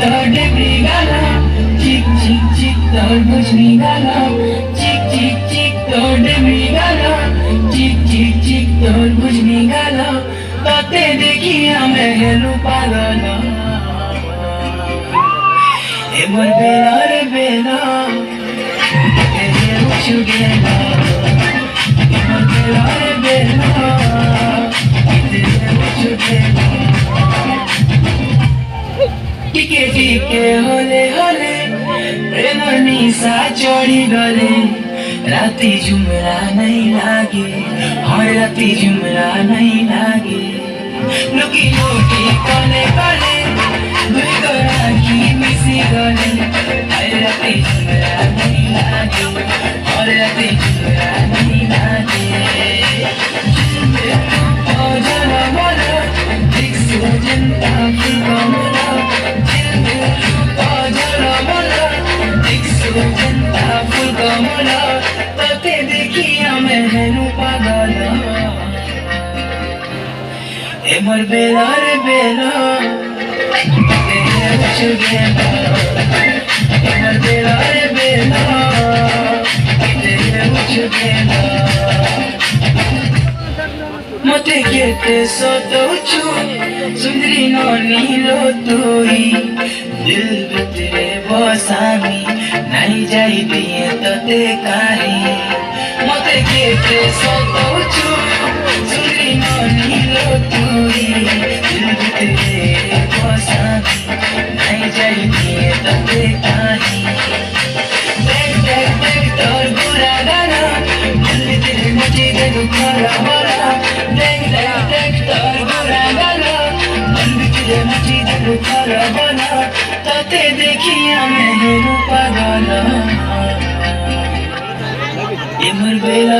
তোর ডেবরি গালা চিক চিক চিক তোর বুঝনি গালা চিক চিক চিক তোর ডেবরি গালা চিক চিক চিক তোর বুঝনি গালা তোতে দেখি আমি হেলু পাগল এমর বেলা রে বেলা উঠু গেলা এমর বেলা রে বেলা উঠু গেলা টিকে টিকে হলে হলে প্রেম নিশা চढ़ी गले राती झुमरा नहीं लागे और राती झुमरा नहीं लागे लुकी लुकी कले कले दुई गोरा की मिसी गले और राती झुमरा नहीं लागे और राती झुमरा नहीं लागे ओ जरा बोलो दिख सो जनता की कमला जनता फूल कमला तोते देखिया मैं हेनु पागल एमर बेला रे बेला उठु गेला एमर बेला रे बेला उठु गेला मते केते सोतोचु सुंदरी नोनी लोतोई दिल भितरे बसामी नहीं जाई दिए तोते काहे मते केते सोतोचु सुंदरी नोनी लोतोई दिल भितरे बसामी नहीं जाई दिए तोते काहे देख देख देख तोर बुरा गाना दिल भितरे मची दे दुखरा भरा देख देख देख तोर बुरा गाना दिल भितरे मची दे दुखरा भरा तोते देखिया मैं हेनु पागल एमर बेला